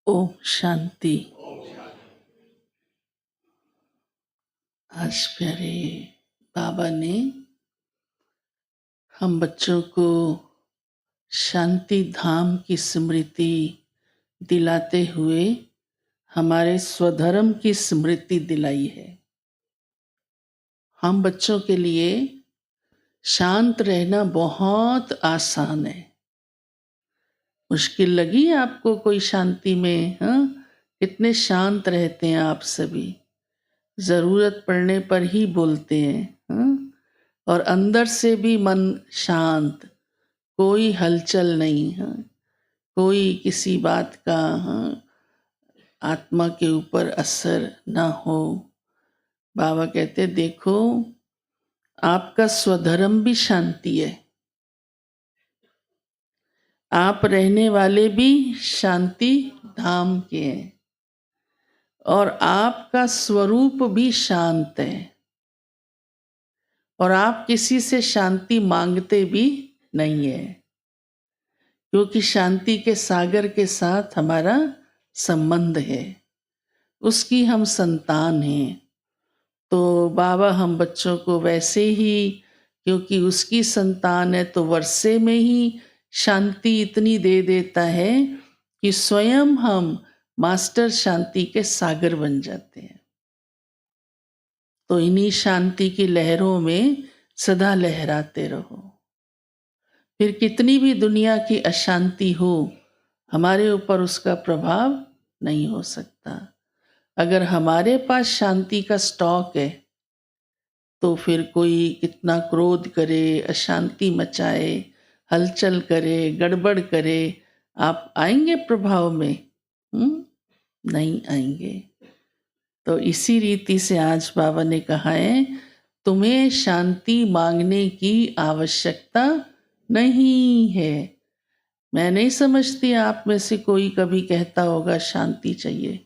ओम शांति। आज प्यारे बाबा ने हम बच्चों को शांति धाम की स्मृति दिलाते हुए हमारे स्वधर्म की स्मृति दिलाई है। हम बच्चों के लिए शांत रहना बहुत आसान है। मुश्किल लगी आपको कोई शांति में? हाँ, कितने शांत रहते हैं आप सभी, जरूरत पड़ने पर ही बोलते हैं। हाँ? और अंदर से भी मन शांत, कोई हलचल नहीं है, कोई किसी बात का आत्मा के ऊपर असर ना हो। बाबा कहते देखो, आपका स्वधर्म भी शांति है, आप रहने वाले भी शांति धाम के हैं और आपका स्वरूप भी शांत है और आप किसी से शांति मांगते भी नहीं है, क्योंकि शांति के सागर के साथ हमारा संबंध है, उसकी हम संतान हैं। तो बाबा हम बच्चों को वैसे ही, क्योंकि उसकी संतान है तो वर्षे में ही शांति इतनी दे देता है कि स्वयं हम मास्टर शांति के सागर बन जाते हैं। तो इन्हीं शांति की लहरों में सदा लहराते रहो। फिर कितनी भी दुनिया की अशांति हो, हमारे ऊपर उसका प्रभाव नहीं हो सकता। अगर हमारे पास शांति का स्टॉक है तो फिर कोई कितना क्रोध करे, अशांति मचाए, हलचल करे, गड़बड़ करे, आप आएंगे प्रभाव में? नहीं आएंगे। तो इसी रीति से आज बाबा ने कहा है, तुम्हें शांति मांगने की आवश्यकता नहीं है। मैं नहीं समझती आप में से कोई कभी कहता होगा शांति चाहिए,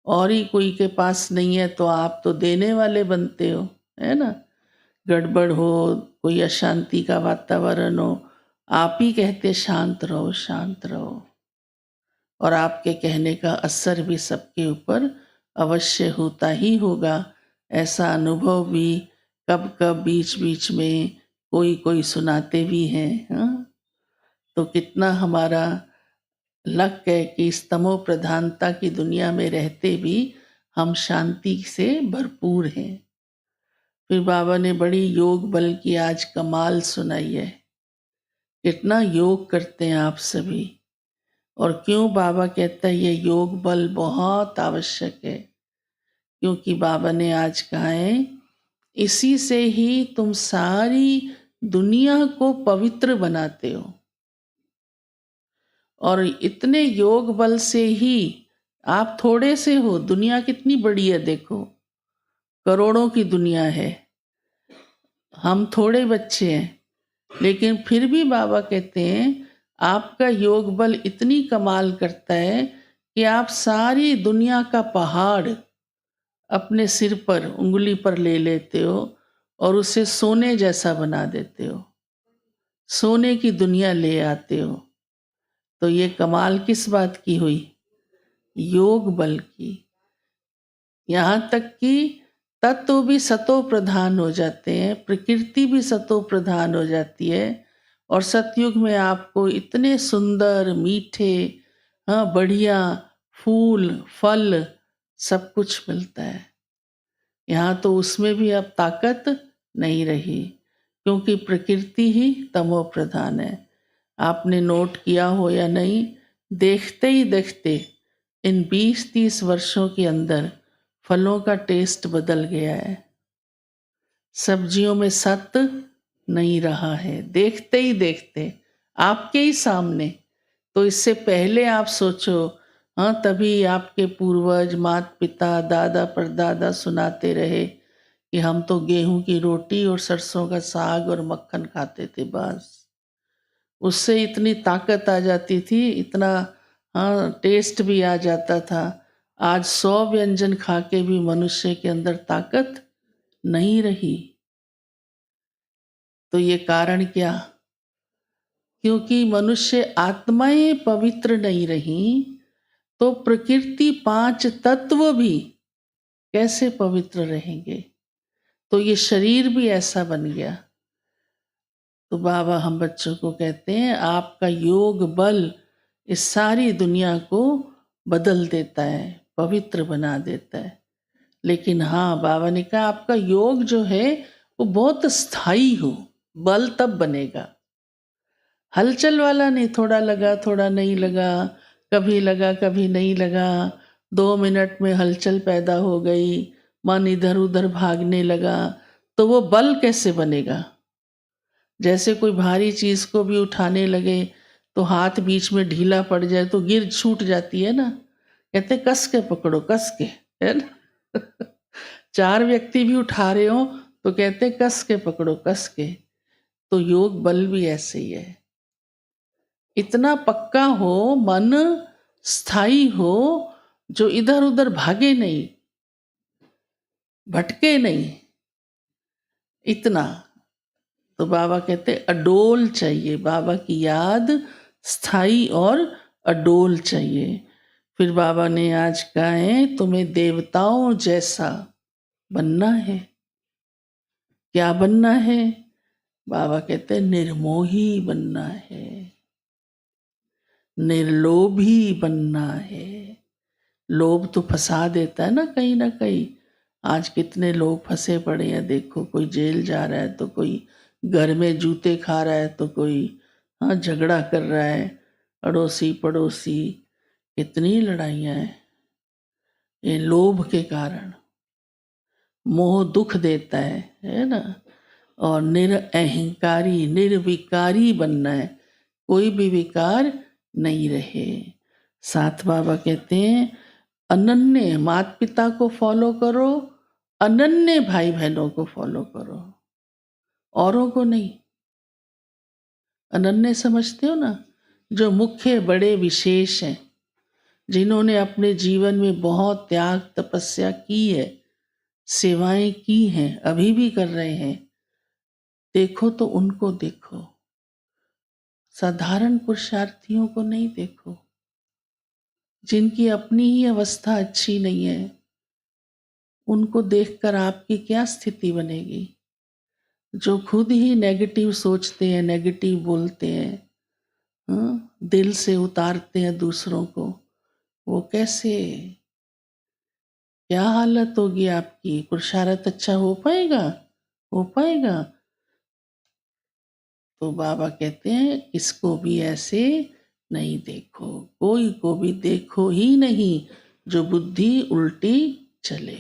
और ही कोई के पास नहीं है तो आप तो देने वाले बनते हो, है ना? गड़बड़ हो, कोई अशांति का वातावरण हो, आप ही कहते शांत रहो शांत रहो, और आपके कहने का असर भी सबके ऊपर अवश्य होता ही होगा। ऐसा अनुभव भी कब कब बीच बीच में कोई कोई सुनाते भी हैं। हाँ, तो कितना हमारा लक है कि इस तमो प्रधानता की दुनिया में रहते भी हम शांति से भरपूर हैं। फिर बाबा ने बड़ी योग बल की आज कमाल सुनाई है। कितना योग करते हैं आप सभी, और क्यों बाबा कहता है ये योग बल बहुत आवश्यक है? क्योंकि बाबा ने आज कहा है, इसी से ही तुम सारी दुनिया को पवित्र बनाते हो, और इतने योग बल से ही आप थोड़े से हो। दुनिया कितनी बड़ी है देखो, करोड़ों की दुनिया है, हम थोड़े बच्चे हैं, लेकिन फिर भी बाबा कहते हैं आपका योग बल इतनी कमाल करता है कि आप सारी दुनिया का पहाड़ अपने सिर पर उंगली पर ले लेते हो और उसे सोने जैसा बना देते हो, सोने की दुनिया ले आते हो। तो ये कमाल किस बात की हुई? योग बल की। यहाँ तक कि तत्व भी सतो प्रधान हो जाते हैं, प्रकृति भी सतो प्रधान हो जाती है, और सतयुग में आपको इतने सुंदर मीठे, हाँ, बढ़िया फूल फल सब कुछ मिलता है। यहाँ तो उसमें भी अब ताकत नहीं रही, क्योंकि प्रकृति ही तमो प्रधान है। आपने नोट किया हो या नहीं, देखते ही देखते इन 20-30 वर्षों के अंदर फलों का टेस्ट बदल गया है, सब्जियों में सत्व नहीं रहा है, देखते ही देखते आपके ही सामने। तो इससे पहले आप सोचो, हाँ, तभी आपके पूर्वज माता पिता दादा परदादा सुनाते रहे कि हम तो गेहूं की रोटी और सरसों का साग और मक्खन खाते थे, बस उससे इतनी ताकत आ जाती थी, इतना, हाँ, टेस्ट भी आ जाता था। आज 100 व्यंजन खा के भी मनुष्य के अंदर ताकत नहीं रही। तो ये कारण क्या? क्योंकि मनुष्य आत्माएं पवित्र नहीं रही, तो प्रकृति 5 तत्व भी कैसे पवित्र रहेंगे। तो ये शरीर भी ऐसा बन गया। तो बाबा हम बच्चों को कहते हैं आपका योग बल इस सारी दुनिया को बदल देता है, पवित्र बना देता है। लेकिन हाँ, बाबा ने कहा आपका योग जो है वो बहुत स्थायी हो, बल तब बनेगा। हलचल वाला नहीं, थोड़ा लगा थोड़ा नहीं लगा, कभी लगा कभी नहीं लगा, 2 मिनट में हलचल पैदा हो गई, मन इधर उधर भागने लगा, तो वो बल कैसे बनेगा। जैसे कोई भारी चीज को भी उठाने लगे तो हाथ बीच में ढीला पड़ जाए तो गिर छूट जाती है ना, कहते कस के पकड़ो, कस के, है ना। 4 व्यक्ति भी उठा रहे हो तो कहते कस के पकड़ो, कस के। तो योग बल भी ऐसे ही है, इतना पक्का हो, मन स्थायी हो, जो इधर उधर भागे नहीं, भटके नहीं, इतना। तो बाबा कहते अडोल चाहिए, बाबा की याद स्थायी और अडोल चाहिए। फिर बाबा ने आज कहा है तुम्हें देवताओं जैसा बनना है। क्या बनना है? बाबा कहते निर्मोही बनना है, निर्लोभी बनना है। लोभ तो फंसा देता है ना कहीं ना कहीं। आज कितने लोग फंसे पड़े हैं, देखो कोई जेल जा रहा है, तो कोई घर में जूते खा रहा है, तो कोई हाँ झगड़ा कर रहा है, अड़ोसी पड़ोसी, कितनी लड़ाइयाँ हैं ये लोभ के कारण। मोह दुख देता है ना। और निरअहंकारी निर्विकारी बनना है, कोई भी विकार नहीं रहे। साथ बाबा कहते हैं अनन्य माता पिता को फॉलो करो, अनन्य भाई बहनों को फॉलो करो, औरों को नहीं। अनन्य समझते हो ना, जो मुख्य बड़े विशेष हैं, जिन्होंने अपने जीवन में बहुत त्याग तपस्या की है, सेवाएं की हैं, अभी भी कर रहे हैं, देखो तो उनको देखो। साधारण पुरुषार्थियों को नहीं देखो, जिनकी अपनी ही अवस्था अच्छी नहीं है, उनको देखकर आपकी क्या स्थिति बनेगी। जो खुद ही नेगेटिव सोचते हैं, नेगेटिव बोलते हैं, दिल से उतारते हैं दूसरों को, वो कैसे, क्या हालत होगी आपकी। पुरुषार्थ अच्छा हो पाएगा? हो पाएगा? तो बाबा कहते हैं इसको भी ऐसे नहीं देखो, कोई को भी देखो ही नहीं जो बुद्धि उल्टी चले।